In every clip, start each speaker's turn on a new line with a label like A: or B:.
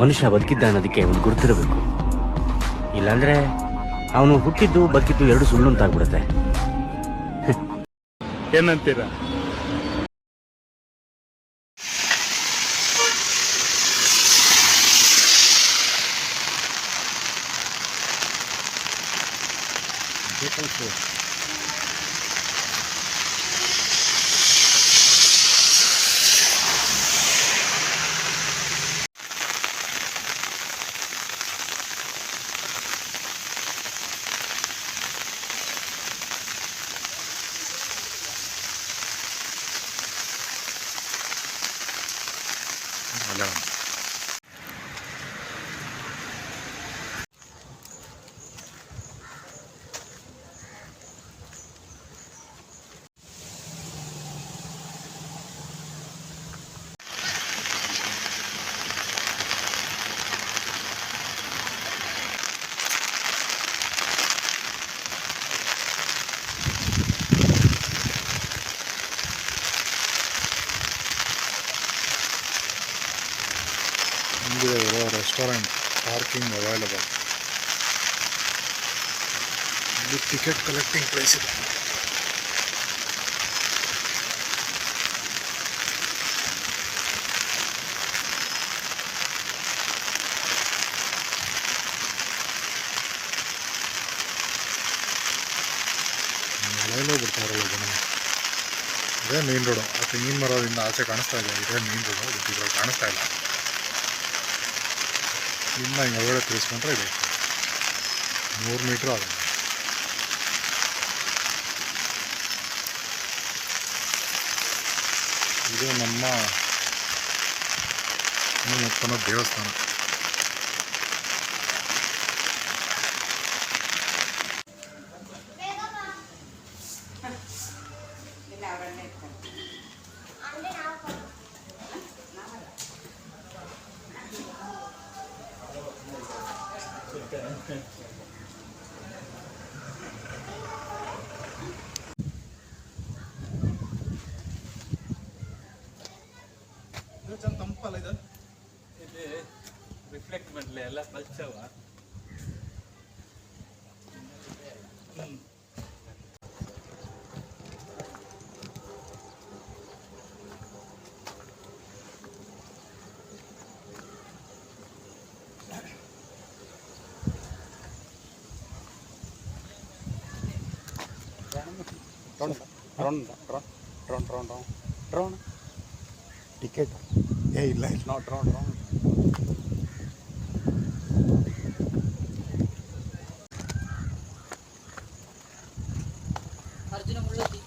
A: ಮನುಷ್ಯ ಬದುಕಿದ್ದ ಅನ್ನೋದಕ್ಕೆ ಒಂದು ಗುರುತಿರಬೇಕು. ಇಲ್ಲಾಂದ್ರೆ ಅವನು ಹುಟ್ಟಿದ್ದು ಬದುಕಿದ್ದು ಎರಡು ಸುಳ್ಳು ಅಂತಾಗ್ಬಿಡುತ್ತೆ.
B: ಏನಂತೀರಾ? Restaurant parking available. ಇಲ್ಲಿ ಟಿಕೆಟ್ ಕಲೆಕ್ಟಿಂಗ್ ಪ್ಲೇಸ್ ಇದೆ. ಮಳೆಯಲ್ಲೇ ಬಿಡ್ತಾರಲ್ಲ ಜನ. ಇದೇ ಮೇನ್ ರೋಡು. ಆ ತೆಂಗಿನ ಮರದಿಂದ ಆಚೆ ಕಾಣಿಸ್ತಾ ಇದೆ. ಇದೇ ಮೇನ್ ರೋಡು. ಇದ್ರಲ್ಲಿ ಕಾಣಿಸ್ತಾ ಇಲ್ಲ. ಇನ್ನು ಹಿಂಗೆ ಒಳಗಡೆ ತಿರ್ಸ್ಕೊಂಡ್ರೆ ಇದೆ 3 ಮೀಟ್ರ್ ಆಗುತ್ತೆ. ಇದು ನಮ್ಮ ಮುತ್ತನ ದೇವಸ್ಥಾನ. ತಂಪಲ್ಲ ಇದು ರಿಫ್ಲೆಕ್ಟ್ ಮಾಡಲಿ ಎಲ್ಲ ಕಲ್ಚವ. ಟಿಕೆಟ್ ಇಲ್ಲ
C: ಅರ್ಜುನ ಮುಳ್ಳತಿ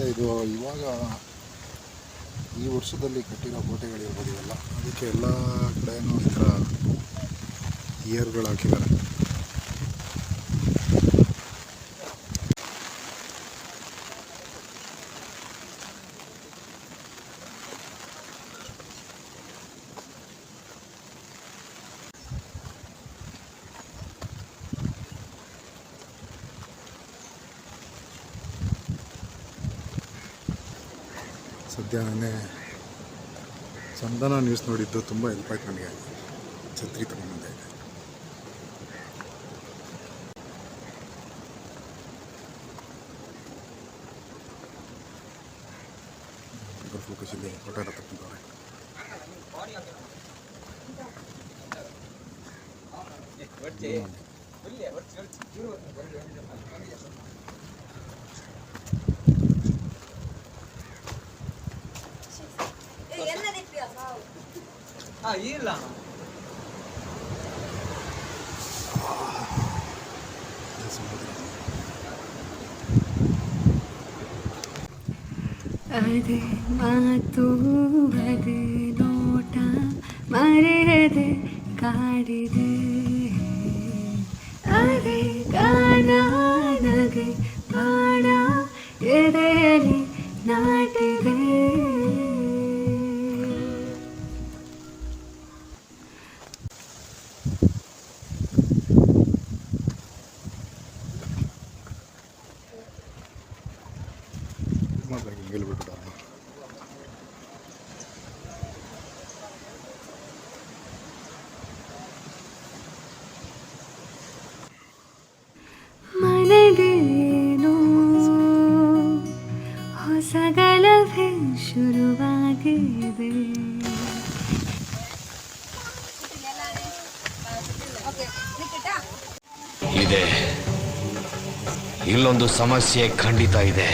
B: ಮತ್ತು ಇದು ಇವಾಗ ಈ ವರ್ಷದಲ್ಲಿ ಕಟ್ಟಿರೋ ಕೋಟೆಗಳಿರ್ಬೋದು ಇವೆಲ್ಲ, ಅದಕ್ಕೆ ಎಲ್ಲ ಕಡೆಯೂ ಈ ಥರ ಇಯರ್ಗಳು ಹಾಕಿದ್ದಾರೆ. ಸದ್ಯ ನಾನೇ ಚಂದನ ನ್ಯೂಸ್ ನೋಡಿದ್ದು ತುಂಬ ಹೆಲ್ಪ್ ಆಯ್ತು ನನಗೆ. ಛತ್ರಿ ತಗೊಂಡಿದ್ದೆ. ಫೋಕಸ್ ಇಲ್ಲಿ ಫೋಟೋ ಎಲ್ಲ ತಗೊಂಡಿದ್ದಾರೆ.
C: ಇಲ್ಲ
D: ಅದೇ ಮಾತು ಅದೇ ನೋಟ ಮರೆಯದೆ ಕಾಡಿದೆ, ಅದೇ ಗಾನ ನಗೆ ಬಾಣ ಎದೆಯಲ್ಲಿ ನಾಟಿದೆ. ಮನದೇನೋ ಹೊಸ ಗಲಭೆ ಶುರುವಾಗಿದೆ.
E: ಇದೆ, ಇಲ್ಲೊಂದು ಸಮಸ್ಯೆ ಖಂಡಿತ ಇದೆ.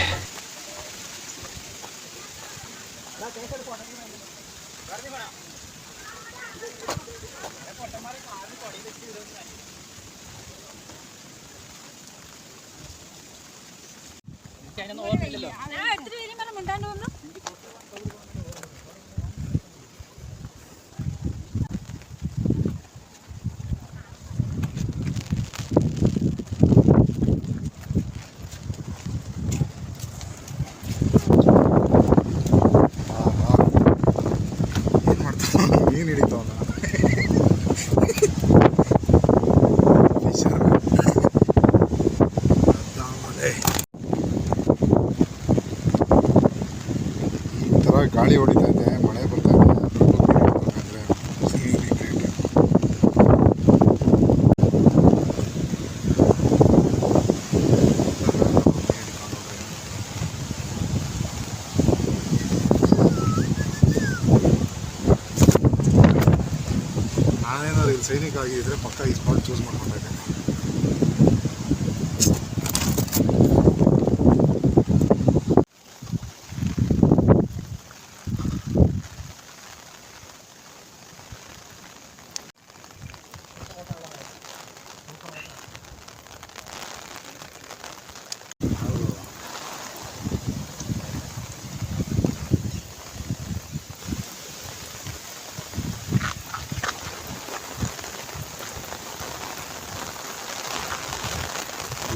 B: ಏನು ಹಿಡಿತಾವಲ್ಲ ಈ ಥರ ಗಾಳಿ ಹೊಡಿತಾ ಇದೆ, ಮಳೆ ಬರ್ತಾ ಇದೆ. ನಾನೇನಾದ್ರು ಇಲ್ಲಿ ಸೈನಿಕ ಆಗಿದ್ದರೆ ಪಕ್ಕ ಈ ಸ್ಪಾಟ್ ಚೂಸ್ ಮಾಡ್ಕೊಂಡಿದ್ದೆ.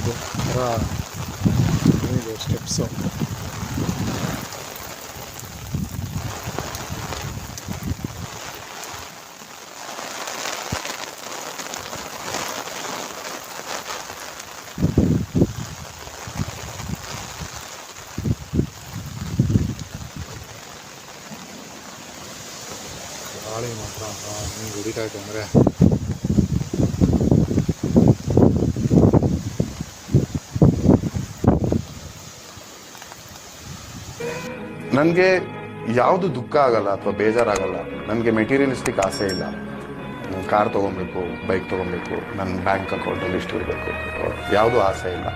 B: ಇದು ಥರ ಏನಿದೆ ಸ್ಟೆಪ್ಸು. ಗಾಳಿ ಮಾತ್ರ ಹಿಂಗೆ ಹೊಡಿತಾ ಇತ್ತು ಅಂದರೆ
F: ನನಗೆ ಯಾವುದು ದುಃಖ ಆಗಲ್ಲ ಅಥವಾ ಬೇಜಾರಾಗಲ್ಲ. ನನಗೆ ಮೆಟೀರಿಯಲಿಸ್ಟಿಕ್ ಆಸೆ ಇಲ್ಲ. ಕಾರ್ ತೊಗೊಬೇಕು, ಬೈಕ್ ತೊಗೊಬೇಕು, ನನ್ನ ಬ್ಯಾಂಕ್ ಅಕೌಂಟಲ್ಲಿ ಇಷ್ಟು ಇರಬೇಕು, ಯಾವುದೂ ಆಸೆ ಇಲ್ಲ.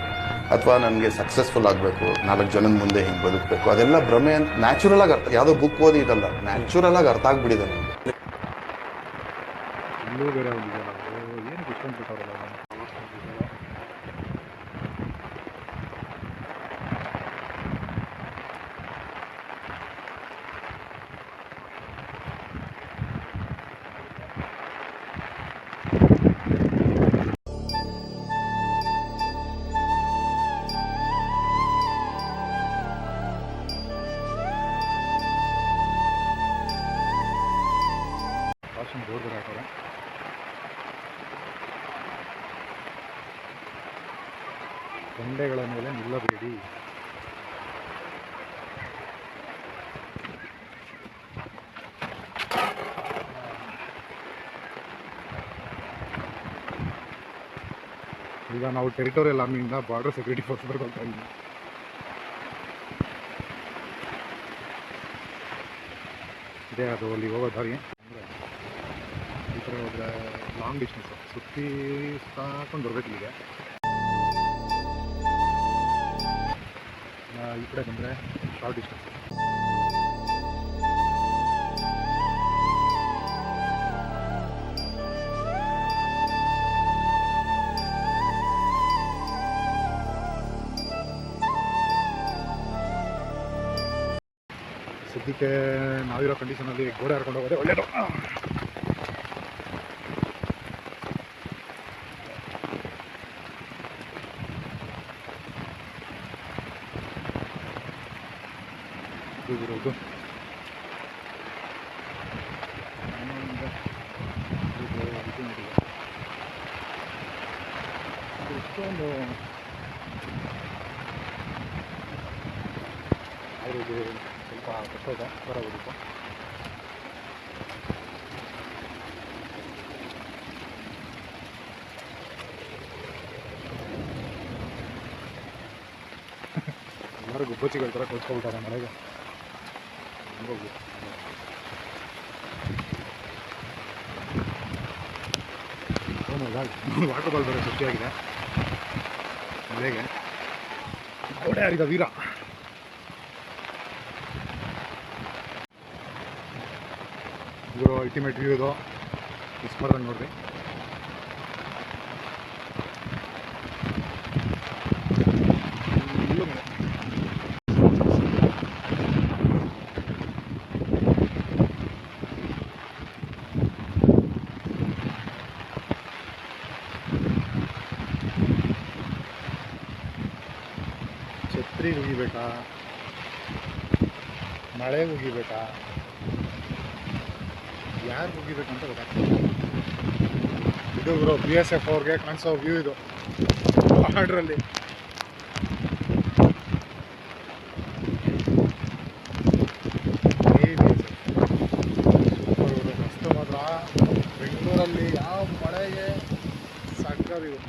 F: ಅಥವಾ ನನಗೆ ಸಕ್ಸಸ್ಫುಲ್ ಆಗಬೇಕು, 4 ಜನದ ಮುಂದೆ ಹಿಂಗೆ ಬದುಕಬೇಕು, ಅದೆಲ್ಲ ಭ್ರಮೆ ಅಂತ ನ್ಯಾಚುರಲ್ ಆಗಿ ಅರ್ಥ. ಯಾವುದೋ ಬುಕ್ ಓದಿ ಇದಲ್ಲ, ನ್ಯಾಚುರಲ್ ಆಗಿ ಅರ್ಥ ಆಗ್ಬಿಟ್ಟಿದೆ ನನಗೆ.
B: ಇಲ್ಲೂ ಬೇರೆ ಏನು ಇಷ್ಟೊಂದು ಬಿಟ್ಟವರಲ್ಲ. ಬಂಡೆಗಳ ಮೇಲೆ ನಿಲ್ಲಬೇಡಿ. ಈಗ ನಾವು ಟೆರಿಟೋರಿಯಲ್ ಆರ್ಮಿಯಿಂದ ಬಾರ್ಡರ್ ಸೆಕ್ಯೂರಿಟಿ ಫೋರ್ಸ್ ಬರ್ಕೊಳ್ತಾ ಇದ್ದೀವಿ. ಇದೇ ಅದು ಅಲ್ಲಿ ಹೋಗೋ ದಾರಿ. ಅಂದರೆ ಈ ಥರ ಹೋದರೆ ಲಾಂಗ್ ಡಿಸ್ಟೆನ್ಸು ಸುತ್ತಿ ಸಾಕೊಂಡು ಬರಬೇಕು. ಇಲ್ಲಿಗೆ ಈ ಕಡೆ ಬಂದರೆ ಶಾರ್ಟ್ ಡಿಸ್ಟೆನ್ಸ್. ಸದ್ಯಕ್ಕೆ ನಾವಿರೋ ಕಂಡೀಷನಲ್ಲಿ ಗೋಡೆ ಹರ್ಕೊಂಡು ಹೋಗೋದೇ ಒಳ್ಳೆಯದು. ಇರೋದು ಇಷ್ಟೊಂದು ಅವರಿಗೆ ಸ್ವಲ್ಪ ಕಷ್ಟ ಇದೆ ಬರೋದಕ್ಕೆ. ಎಲ್ಲರೂ ಗುಬ್ಬಚ್ಚಿಗಳ ಥರ ಕಳ್ಸ್ಕೊಬಿಟ್ಟಾರೆ ಮಳೆಗೆ. ವಾಟರ್ ಬಾಲ್ ಬೇರೆ ಸೃಷ್ಟಿಯಾಗಿದೆ ಮಳೆಗೆ. ಗೋಡೆ ಹರಿದ ವೀರ. ಇದು ಅಲ್ಟಿಮೇಟ್ ವ್ಯೂ. ಇದು ಮಿಸ್ ಮಾಡ್ದಂಗೆ ನೋಡ್ರಿ. ಛತ್ರಿ ಮುಗಿಬೇಕಾ, ಮಳೆ ಮುಗಿಬೇಕಾ, ಯಾರು ಮುಗಿಬೇಕಂತ ಗೊತ್ತಾಗ್ತದೆ. ಇದು ಬ್ರೋ BSF ಅವ್ರಿಗೆ ಕಾಣಿಸೋ ವ್ಯೂ. ಇದು ಬಾರ್ಡ್ರಲ್ಲಿ ಮಸ್ತು ಮಾತ್ರ. ಬೆಂಗಳೂರಲ್ಲಿ ಯಾವ ಮಳೆಗೆ ಸಕ್ಕದಿದೆ.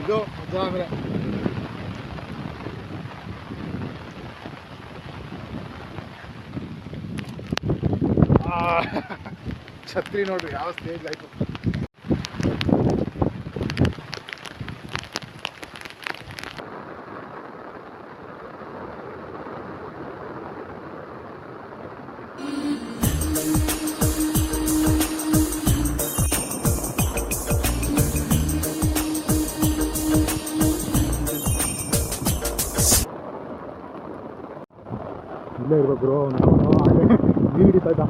B: ಇದು ಮಜಾ. ಅಂದರೆ ಛತ್ರಿ ನೋಡ್ರಿ ಯಾವ ಸ್ಟೇಜ್ ಆಯಿತು. ಇಲ್ಲೇ ಇರ್ಬೇಕು ಬ್ರೋ. ಮೀನು ಹಿಡಿತಾ ಇದ್ದ.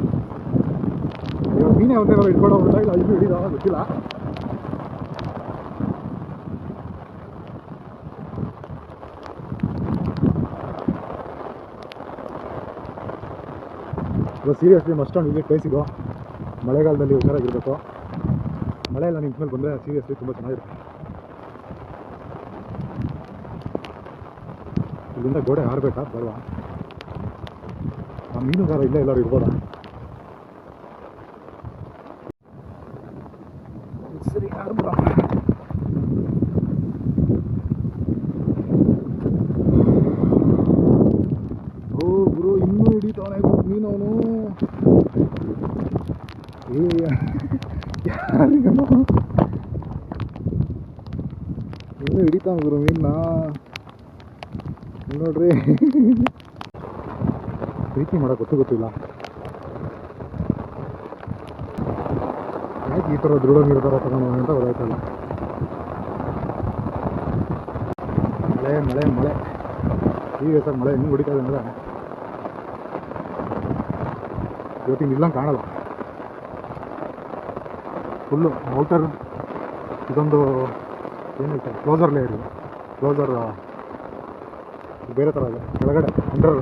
B: ಇವಾಗ ಮೀನೇ ಒಂದೇ ನಾವು ಹಿಡ್ಕೊಂಡು ಹೋಗ್ಬಿಟ್ಟ. ಇಲ್ಲ ಇದು ಹಿಡಿದ ಗೊತ್ತಿಲ್ಲ. ಇವಾಗ seriously must on visit place ಇದು. ಮಳೆಗಾಲದಲ್ಲಿ ಹುಷಾರಾಗಿರ್ಬೇಕು. ಮಳೆ ಎಲ್ಲ ನಿಂತ ಮೇಲೆ ಬಂದರೆ ಸೀರಿಯಸ್ಲಿ ತುಂಬ ಚೆನ್ನಾಗಿರುತ್ತೆ. ಇಲ್ಲಿಂದ ಗೋಡೆ ಹಾರಬೇಕಾ ಬರುವ. ಆ ಮೀನುಗಾರ ಇಲ್ಲೇ ಎಲ್ಲರೂ ಇರ್ಬೋದಾ? ಸರಿ ಹಾರ್ಬಿಡ. ಓ ಗುರು ಇನ್ನೂ ಹಿಡಿತಾವನೆ ಮೀನವನು. ಯಾರಿಗನು ಇನ್ನೂ ಹಿಡಿತಾವ ಗುರು ಮೀನನ್ನ ನೋಡ್ರಿ. ಪ್ರೀತಿ ಮಾಡೋಕೆ ಗೊತ್ತಿಲ್ಲ ಯಾಕೆ ಈ ಥರ ದೃಢ ನಿರ್ಧಾರ ತಗೊಂಡು ಅಂತ ಗೊತ್ತಾಯ್ತಲ್ಲ. ಮಳೆ ಮಳೆ ಮಳೆ ಈಗ ಸರ್ ಮಳೆ ಹೆಂಗೆ ಹೊಡಿತಾ ಇದೆ ಅಂದರೆ ಇವತ್ತಿನ ನಿಲ್ಲಂಗೆ ಕಾಣಲ್ಲ. ಫುಲ್ಲು ಔಟರ್ ಇದೊಂದು ಏನೈತೆ ಕ್ಲೋಸರ್ ಲೇಯರ್ ಇದು ಕ್ಲೋಸರ್ ಬೇರೆ ಥರ ಇದೆ ಕೆಳಗಡೆ ಅಂಡರ್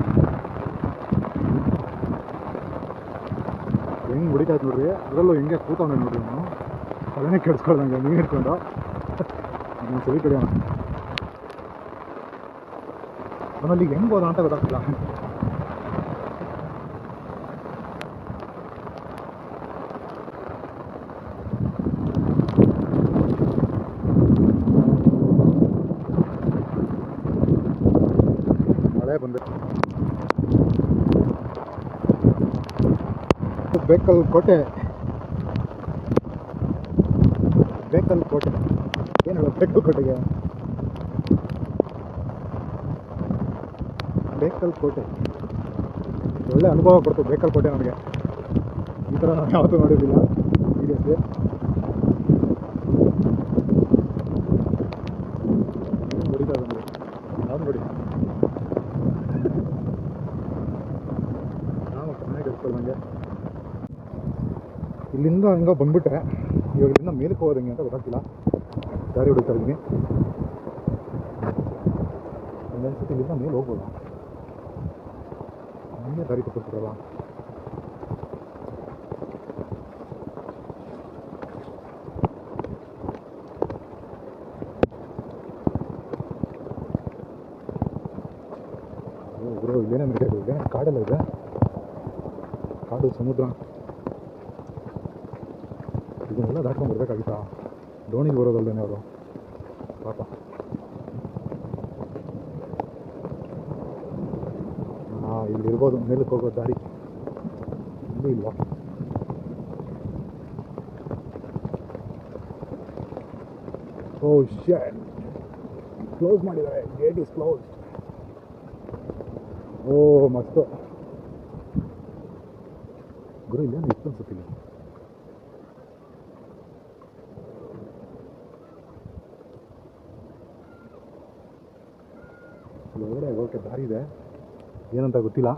B: ಹೆಂಗೆ ಹೊಡಿತಾಯ್ತು ನೋಡ್ರಿ ಅದರಲ್ಲೂ ಹಿಂಗೆ ಕೂತವನೆ ನೋಡ್ರಿ ನಾನು ಅದನ್ನೇ ಕೆಡ್ಸ್ಕೊಳ್ದಂಗೆ ನೀರು ಹಿಡ್ಕೊಂಡು ನಾನು ಸರಿ ಕಡಿಯೋಣ ಆಮೇಲೆ ಈಗ ಹೆಂಗೆ ಹೋದ ಅಂತ ಗೊತ್ತಾಗ್ತಿಲ್ಲ ಮಳೆ ಬಂದೆ ಬೇಕಲ್ ಕೋಟೆ ಏನು ಹೇಳೋ ಬೇಕಲ್ ಕೋಟೆಗೆ ಬೇಕಲ್ ಕೋಟೆ ಒಳ್ಳೆ ಅನುಭವ ಕೊಡ್ತು ಬೇಕಲ್ ಕೋಟೆ ನನಗೆ ಈ ಥರ ನಾನು ಯಾವತ್ತೂ ನೋಡಿರಲಿಲ್ಲ ಸೀರಿಯಸ್ಲಿ ಹೊಡಿತಾ ನನಗೆ ಯಾವ್ದು ನೋಡಿ ನಾವು ಚೆನ್ನಾಗಿ ಎತ್ಕೊಳ್ದಂಗೆ ಇಲ್ಲಿಂದ ಹಂಗೆ ಬಂದ್ಬಿಟ್ರೆ ಇವಾಗ ಇಲ್ಲಿಂದ ಮೇಲಕ್ಕೆ ಹೋಗೋದಂಗೆ ಅಂತ ಗೊತ್ತಾಗ್ತಿಲ್ಲ ದಾರಿ ಹೊಡಿತಾ ಇದ್ದೀನಿ ಒಂದೊಂದ್ಸತಿ ಇಲ್ಲಿಂದ ಮೇಲೆ ಹೋಗ್ಬೋದು ಹಂಗೆ ದಾರಿ ತಪ್ಪಿಸ್ಬಿಡಲ್ಲ ಗುರು ಇಲ್ಲೇನೇ ನಡೀತಾ ಇದೆ ಕಾಡೆಲ್ಲ ಇದೆ ಕಾಡು ಸಮುದ್ರ ಇದನ್ನೆಲ್ಲ ದಾಟ್ಕೊಂಡು ಬರ್ಬೇಕಾಗಿತ್ತಾ ದೋಣಿಗೆ ಬರೋದಲ್ದೇನೆ ಅವರು ಪಾಪ ಇಲ್ಲಿರ್ಬೋದು ಮೇಲಕ್ಕೆ ಹೋಗೋ ದಾರಿ ಇಲ್ಲೂ ಇಲ್ವಾ ಓ ಶಟ್ ಕ್ಲೋಸ್ ಮಾಡಿದ್ದಾರೆ ಗೇಟ್ ಇಸ್ ಕ್ಲೋಸ್ ಓ ಮಸ್ತು ಗುರು ಇಲ್ಲೇನು ಇತ್ತು ಅನ್ಸುತ್ತಿಲ್ಲ ಒಳಗಡೆ ಹೋಗೋಕ್ಕೆ ದಾರಿ ಇದೆ ಏನಂತ ಗೊತ್ತಿಲ್ಲ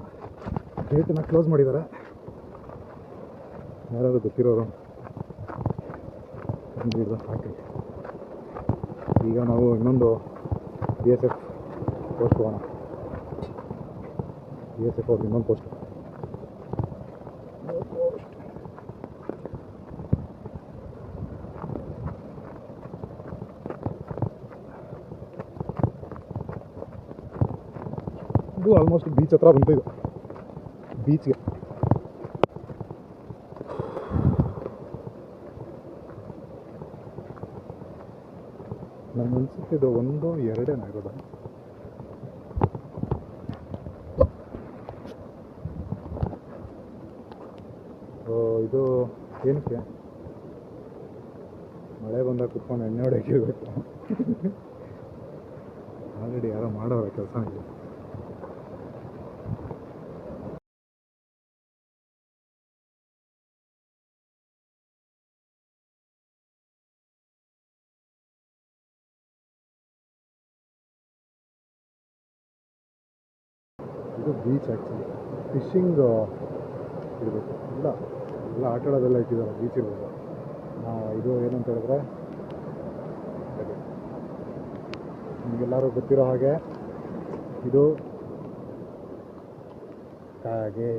B: ಗೇಟನ್ನು ಕ್ಲೋಸ್ ಮಾಡಿದ್ದಾರೆ ಯಾರಾದರೂ ಗೊತ್ತಿರೋರು ಸಾಕು ಈಗ ನಾವು ಇನ್ನೊಂದು BSF ಪೋಸ್ಟ್ ಹೋಗೋಣ BSF ಅವ್ರಿಗೆ ಇನ್ನೊಂದು ಪೋಸ್ಟ್ ಇದು ಆಲ್ಮೋಸ್ಟ್ ಬೀಚ್ ಹತ್ರ ಬಂತು ಇದು ಬೀಚ್ಗೆ ನನಗೆ ಅನ್ಸುತ್ತೆ ಇದು 1-2 ಇರೋದು ಇದು ಏನಕ್ಕೆ ಮಳೆ ಬಂದಾಗ ಕುತ್ಕೊಂಡು ಎಣ್ಣೆ ಹೊಡೆಯೋಕಿರ್ಬೇಕು ಆಲ್ರೆಡಿ ಯಾರೋ ಮಾಡೋರ ಕೆಲಸ ಇದೆ ಇದು ಬೀಚ್ ಆ್ಯಕ್ಚುಲಿ ಫಿಶಿಂಗ್ ಇರಬೇಕು ಇಲ್ಲ ಎಲ್ಲ ಆಟ ಆಡೋದೆಲ್ಲ ಇಟ್ಟಿದ್ದಾರೆ ಬೀಚ್ ಇರ್ಬೋದು ಇದು ಏನಂತ ಹೇಳಿದ್ರೆ ನಿಮಗೆಲ್ಲರೂ ಗೊತ್ತಿರೋ ಹಾಗೆ ಇದು ಕಾಗೆ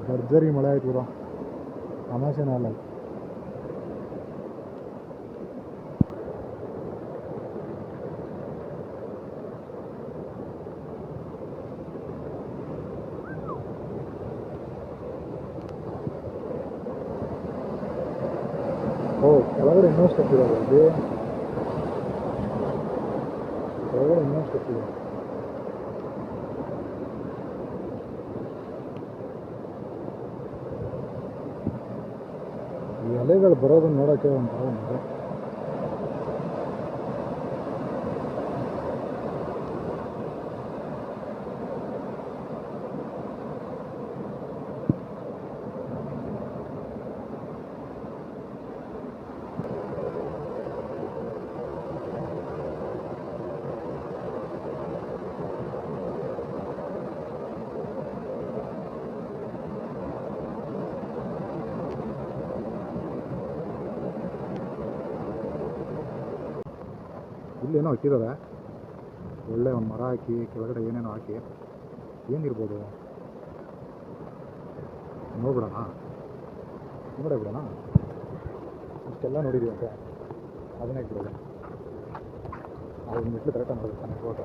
B: ಭರ್ಜರಿ ಮಳೆ ಆಯ್ತು ಇರೋ ತಮಾಷೆನೇ ಅಲ್ಲ ಓ ಕೆಳಗಡೆ ಇನ್ನೂ ಸ್ಟೆಪ್ ಇರೋದು ಇಲ್ಲಿ ಕೆಳಗಡೆ ಇನ್ನೂ ಸ್ಟೆಪ್ ಇದೆ ಈ ಅಲೆಗಳು ಬರೋದನ್ನ ನೋಡೋಕ್ಕೆ ಒಂಥರ ಮಜಾ ಇಲ್ಲೇನೋ ಇಟ್ಟಿದ್ದಾರೆ, ಒಳ್ಳೆ ಒಂದು ಮರ ಹಾಕಿ ಕೆಳಗಡೆ ಏನೇನೋ ಹಾಕಿ. ಏನಿರ್ಬೋದು ನೋಡ್ಬಿಡೋಣ, ನೋಡೇ ಬಿಡೋಣ. ಇಷ್ಟೆಲ್ಲ ನೋಡಿದ್ದೀವಿ ಅಂತೆ, ಅದನ್ನೇ ಬಿಡೋದು. ಅದನ್ನ ಮೆಟ್ಲು ಕರೆಕ್ಟಾಗಿ ನೋಡಬೇಕು ತಾನೆ ಫೋಟೋ.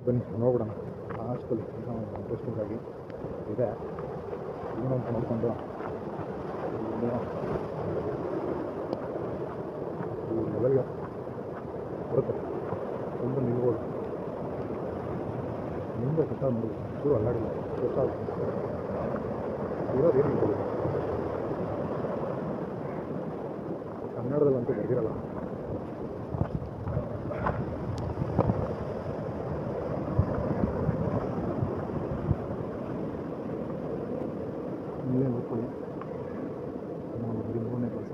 B: ಬನ್ನಿ ನೋಡ್ಬಿಡೋಣ. ಲಾಸ್ಟಲ್ಲಿ ಇಂಟ್ರೆಸ್ಟಿಂಗ್ ಆಗಿ ಇದೆ, ಏನೋ ಅಂತ ನೋಡಿಕೊಂಡು ಈ ಲೆವೆಲ್ಗೆ ಬರುತ್ತೆ. ತುಂಬ ನಿಲ್ಬೋದು, ನಿಂದ ಸುತ್ತ ನೋಡಿ ಚೂರು ಅಲ್ಲಾಡಿಲ್ಲ, ಇರೋದು ಏನು ಇರ್ಬೋದು. ಕನ್ನಡದಲ್ಲಂತೂ ಬರ್ದಿರಲ್ಲ. ಇಲ್ಲೇ ಓದ್ಕೊಳ್ಳಿ, ನಾವು 13ನೇ ಕೆಲಸ.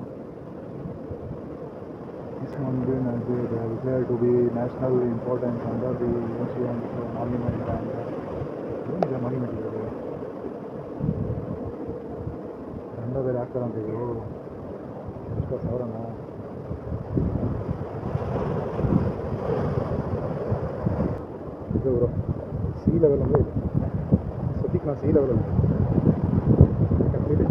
B: This mountain has been declared to be national importance under the ancient monument and ಏನಿದೆ ಮಾನ್ಯುಮೆಂಟ್ ಇದೆ, ದಂಡ ಬೇರೆ ಆಗ್ತಾರಂತ ಇವರು. ಎಷ್ಟೋ ಸಾವಿರನ ಇದು ಇವರು ಸಿ ಲೆವೆಲ್ ಅಂದರೆ ಇದೆ. ಸದ್ಯಕ್ಕೆ ನಾನು ಸಿ ಲೆವೆಲಲ್ಲಿ ಕಂಪ್ಲೀಟ್.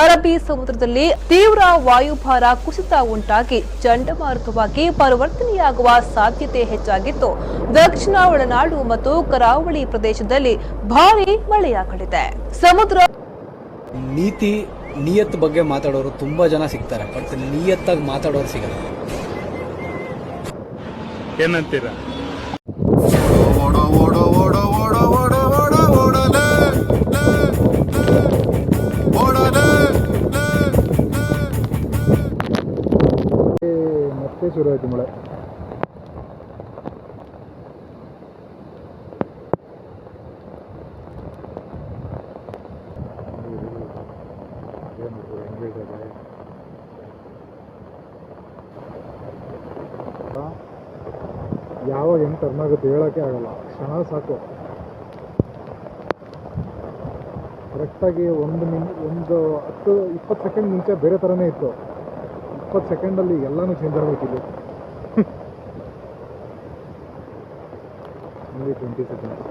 G: ಅರಬ್ಬಿ ಸಮುದ್ರದಲ್ಲಿ ತೀವ್ರ ವಾಯುಭಾರ ಕುಸಿತ ಉಂಟಾಗಿ ಚಂಡಮಾರುತವಾಗಿ ಪರಿವರ್ತನೆಯಾಗುವ ಸಾಧ್ಯತೆ ಹೆಚ್ಚಾಗಿದ್ದು, ದಕ್ಷಿಣ ಒಳನಾಡು ಮತ್ತು ಕರಾವಳಿ ಪ್ರದೇಶದಲ್ಲಿ ಭಾರೀ ಮಳೆಯಾಗಲಿದೆ. ಸಮುದ್ರ
H: ನಿಯತ್ ಬಗ್ಗೆ ಮಾತಾಡೋರು ತುಂಬಾ ಜನ ಸಿಗ್ತಾರೆ, ಬಟ್ ನಿಯತ್ತಾಗಿ ಮಾತಾಡೋರು ಸಿಗಲ್ಲ.
B: ಏನಂತೀರಾ? ಮತ್ತೆ ಶುರು ಆಯಿತು ಮಳೆ. ಯಾವಾಗ ಹೆಂಗೆ ಟರ್ನ್ ಆಗುತ್ತೆ ಹೇಳೋಕ್ಕೆ ಆಗಲ್ಲ, ಕ್ಷಣ ಸಾಕು. ಕರೆಕ್ಟಾಗಿ ಒಂದು 10-20 ಸೆಕೆಂಡ್ ಮುಂಚೆ ಬೇರೆ ಥರನೇ ಇತ್ತು, 20 ಸೆಕೆಂಡಲ್ಲಿ ಎಲ್ಲನೂ ಚೇಂಜ್ ಆಗಬೇಕಿದ್ದು. only 20 seconds.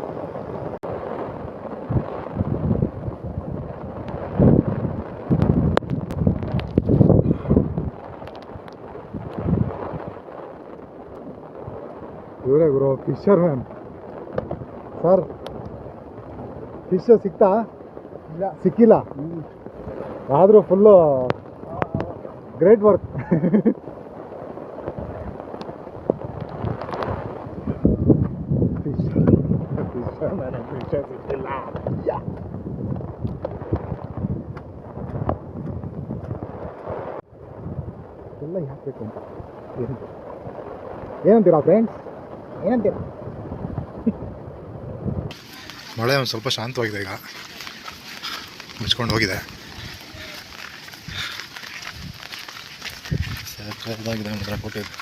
B: ಇವರೇ ಗುರು ಫಿಶರ್ ಮ್ಯಾನ್. ಸರ್ ಫಿಶ್ ಸಿಕ್ತಾ? ಸಿಕ್ಕಿಲ್ಲ, ಆದರೂ ಫುಲ್ಲು ಗ್ರೇಟ್ ವರ್ಕ್. ಎಲ್ಲ ಯಾಕೆ ಬೇಕು ಅಂತ ಏನಂತೀರಾ ಫ್ರೆಂಡ್ಸ್, ಏನಂತೀರಾ? ಮಳೆ ಒಂದು ಸ್ವಲ್ಪ ಶಾಂತವಾಗಿದೆ, ಈಗ ಮುಚ್ಕೊಂಡು ಹೋಗಿದೆ. ಸಾಕಾಗಿದೆ ಅಂದ್ರೆ ಕೊಟ್ಟಿದ್ದು.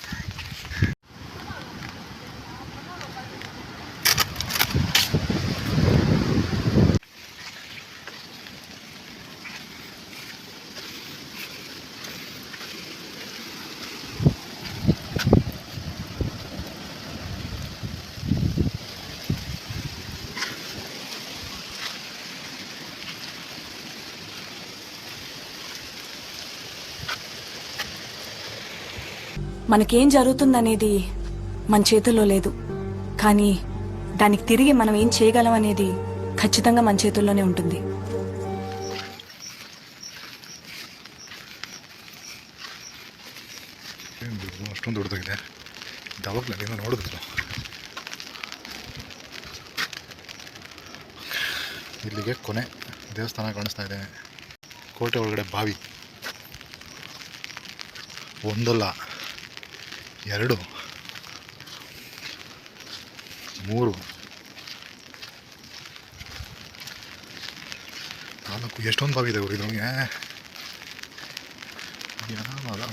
I: మనకేం జరుగుతుందనేది మన చేతుల్లో లేదు, కానీ దానికి తిరిగి మనం ఏం చేయగలం అనేది ఖచ్చితంగా మన చేతుల్లోనే ఉంటుంది.
B: ಅಷ್ಟೊಂದು ದೊಡ್ಡದಾಗಿದೆ, ಯಾವಾಗಲೂ ನೀವು ನೋಡಿದ್ರು. ಇಲ್ಲಿಗೆ ಕೊನೆ ದೇವಸ್ಥಾನ ಕಾಣಿಸ್ತಾ ಇದೆ. ಕೋಟೆ ಒಳಗಡೆ ಬಾವಿ ಒಂದಲ್ಲ 2 3 4 ಎಷ್ಟೊಂದು ಬಾವಿ ಇದೆ ಅವ್ರಿಗೆ ನಮಗೆ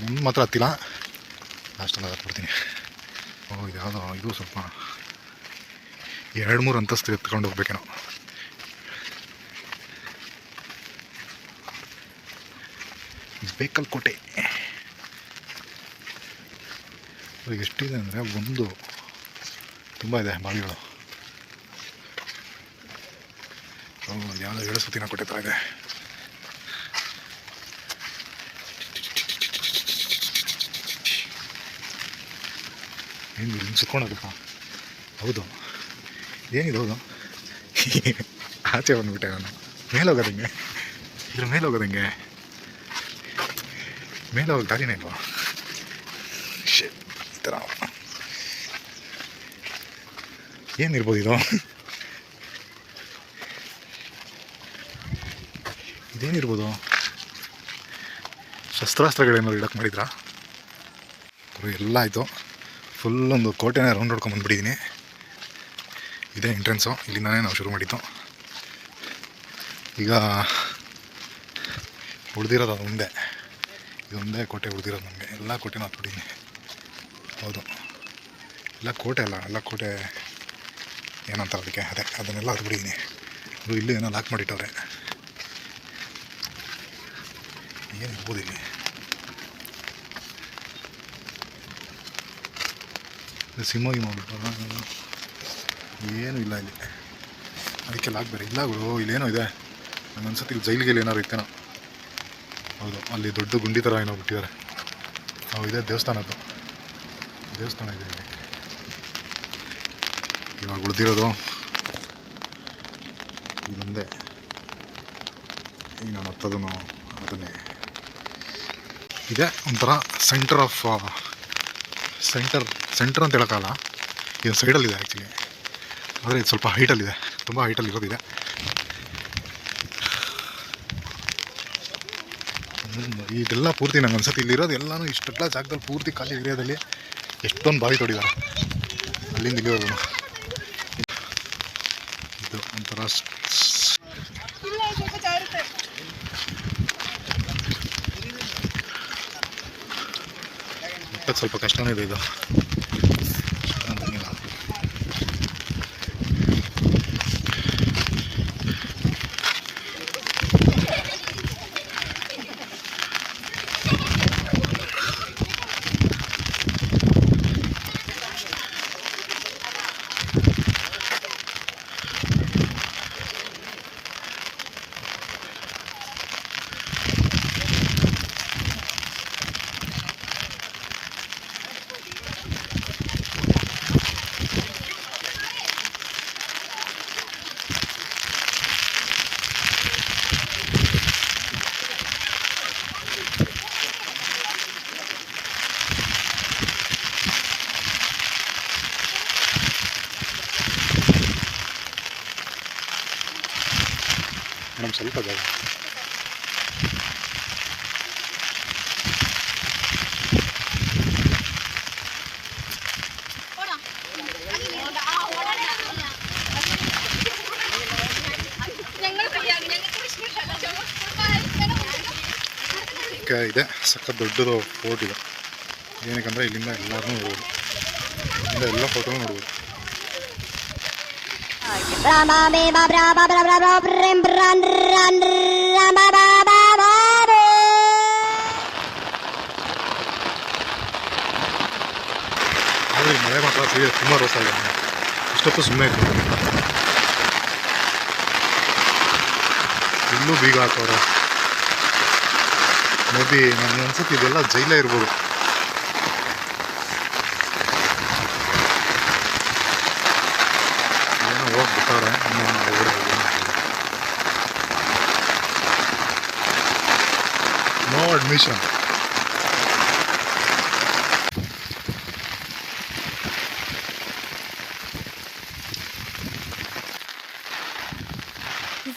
B: ಒಂದು ಮಾತ್ರ ಹತ್ತಿಲ್ಲ ಲಾಸ್ಟಲ್ಲಿ ಹತ್ಬಿಡ್ತೀನಿ. ಇದು ಯಾವುದೋ ಇದು ಸ್ವಲ್ಪ 2-3 ಅಂತಸ್ತು ಎತ್ಕೊಂಡು ಹೋಗ್ಬೇಕೇನೋ. ಬೇಕಲ್ ಕೋಟೆ ಎಷ್ಟಿದೆ ಅಂದರೆ ಒಂದು ತುಂಬ ಇದೆ ಬಾವಿಗಳು. ಯಾವುದೋ 7 ಸುತ್ತಿನ ಕೋಟೆ ಥರ ಇದೆ. ಏನು ಇಲ್ಲಿ ಸುತ್ಕೊಂಡೋಗಪ್ಪ. ಹೌದು ಏನಿದೆ ಹೌದು ಆಚೆ ಬಂದುಬಿಟ್ಟೆ ನಾನು. ಮೇಲೆ ಹೋಗೋದಂಗೆ ಇದ್ರ ಮೇಲೆ ಹೋಗೋದಂಗೆ ಮೇಲೆ ಹೋಗಿ ದಾರಿನೇ ಇಲ್ವಾ ಈ ಥರ ಏನಿರ್ಬೋದು ಇದು? ಇದೇನಿರ್ಬೋದು? ಶಸ್ತ್ರಾಸ್ತ್ರಗಳೇನಾದ್ರು ಇಡಕ್ಕೆ ಮಾಡಿದ್ರಾ? ಎಲ್ಲ ಆಯಿತು. ಫುಲ್ ಒಂದು ಕೋಟೆನೇ ರೌಂಡ್ ಹೊಡ್ಕೊಂಡು ಬಂದುಬಿಟ್ಟಿದ್ದೀನಿ. ಇದೇ ಎಂಟ್ರೆನ್ಸು, ಇಲ್ಲಿಂದಾನೇ ನಾವು ಶುರು ಮಾಡಿದ್ದು. ಈಗ ಉಳಿದಿರೋದು ಅದು ಒಂದೇ, ಇದೊಂದೇ ಕೋಟೆ ಉಳಿದಿರೋದು ನಮಗೆ. ಎಲ್ಲ ಕೋಟೆನೂ ಹತ್ಬಿಟ್ಟಿದ್ದೀನಿ. ಹೌದು, ಎಲ್ಲ ಕೋಟೆ ಅಲ್ಲ, ಎಲ್ಲ ಕೋಟೆ ಏನಂತಾರೆ ಅದಕ್ಕೆ, ಅದೇ ಅದನ್ನೆಲ್ಲ ಹತ್ಬಿಟ್ಟಿದ್ದೀನಿ. ಅದು ಇಲ್ಲೂ ಏನೋ ಲಾಕ್ ಮಾಡಿಟ್ಟವ್ರೆ. ಏನಿರ್ಬೋದು ಇಲ್ಲಿ? ಸಿಂಹ ಏನೂ ಇಲ್ಲ ಇಲ್ಲಿ, ಅದಕ್ಕೆ ಲಾಕ್ ಬೇರೆ ಇಲ್ಲ ಗುರು. ಇಲ್ಲೇನೋ ಇದೆ, ನಂಗೆ ಅನ್ಸುತ್ತೆ ಇಲ್ಲಿ ಜೈಲಿಗೆ ಏನಾದ್ರು ಇತ್ತೇನೋ. ಹೌದು, ಅಲ್ಲಿ ದೊಡ್ಡ ಗುಂಡಿ ಥರ ಏನೋ ಬಿಟ್ಟಿದ್ದಾರೆ. ನಾವು ಇದೆ ದೇವಸ್ಥಾನ ಇದೆ ಇಲ್ಲಿ. ಇವಾಗ ಉಳಿದಿರೋದು ಇದೊಂದೇ. ಈಗ ನಾನು ಹತ್ತೋದನ್ನು ಅದನ್ನೇ ಇದೆ ಒಂಥರ ಸೆಂಟರ್ ಅಂತ ಹೇಳೋಕ್ಕಲ್ಲ, ಇದು ಸೈಡಲ್ಲಿದೆ ಆ್ಯಕ್ಚುಲಿ. ಆದರೆ ಇದು ಸ್ವಲ್ಪ ಹೈಟಲ್ಲಿದೆ, ತುಂಬ ಹೈಟಲ್ಲಿ ಇರೋದಿದೆ. ಇದೆಲ್ಲ ಪೂರ್ತಿ ನಂಗೆ ಅನ್ಸುತ್ತೆ ಇಲ್ಲಿರೋದು ಎಲ್ಲನೂ ಇಷ್ಟೆಲ್ಲ ಜಾಗದಲ್ಲಿ ಪೂರ್ತಿ ಖಾಲಿ ಏರಿಯಾದಲ್ಲಿ ಎಷ್ಟೊಂದು ಬಾವಿ ತೊಡಿದ್ದಾರೆ ಅಲ್ಲಿಂದ ಇಲ್ಲಿವರೆಗೂ. ಇದು ಒಂಥರ ಸ್ವಲ್ಪ ಕಷ್ಟನೇ ಇದೆ ಇದು. ಮೇಡಮ್ ಸ್ವಲ್ಪ ಜಾಗ ಇದೆ. ಸಖತ್ ದೊಡ್ಡದು ಫೋರ್ಟ್ ಇದೆ. ಏನಕ್ಕಂದರೆ ಇಲ್ಲಿಂದ ಎಲ್ಲರೂ ನೋಡ್ಬೋದು, ಇಲ್ಲಿಂದ ಎಲ್ಲ ಫೋಟೋನು ನೋಡ್ಬೋದು. ಆದರೆ ಮಳೆ ಮಾತ್ರ ತುಂಬ ರೋಸ ಇದೆ. ಇಷ್ಟೊತ್ತು ಸುಮ್ಮನೆ ಇತ್ತು. ಇಲ್ಲೂ ಬೀಗ ಹಾಕೋರು. ಮೇ ಬಿ ನನಗೆ ಅನ್ಸುತ್ತೆ ಇದೆಲ್ಲ ಜೈಲೇ ಇರ್ಬೋದು. ಏನೋ ಹೋಗ್ಬಿಟ್ಟಾರೆ, ನೋ ಅಡ್ಮಿಷನ್.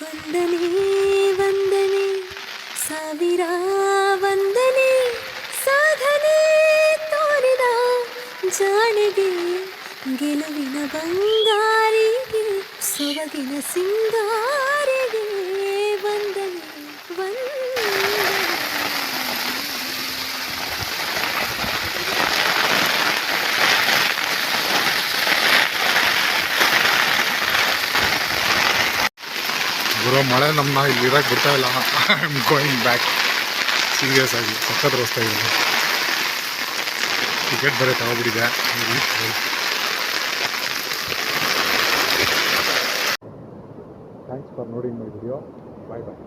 D: ವಂದನೆ ವಂದನೆ ಮುಂಜಾನೆಗೆ ಗೆಲುವಿನ ಬಂಗಾರಿಗೆ ಸೊಬಗಿನ ಸಿಂಗಾರಿಗೆ ವಂದನೆ ವಂದನೆ.
B: ಗುರು ಮಳೆ ನಮ್ಮನ್ನ ಇಲ್ಲಿ ಇರೋಕ್ಕೆ ಬಿಡ್ತಾ ಇಲ್ಲ. I am going back. Serious ಆಗಿ ಸಖತ್ ರಸ್ತೆ ಇದೆ. ಟಿಕೆಟ್ ಬೇರೆ ತಗೊಬಿಟ್ಟಿದೆ. ಥ್ಯಾಂಕ್ಸ್ ಫಾರ್ ನೋಡಿಂಗ್ ಮೈ ವಿಡಿಯೋ. Bye bye.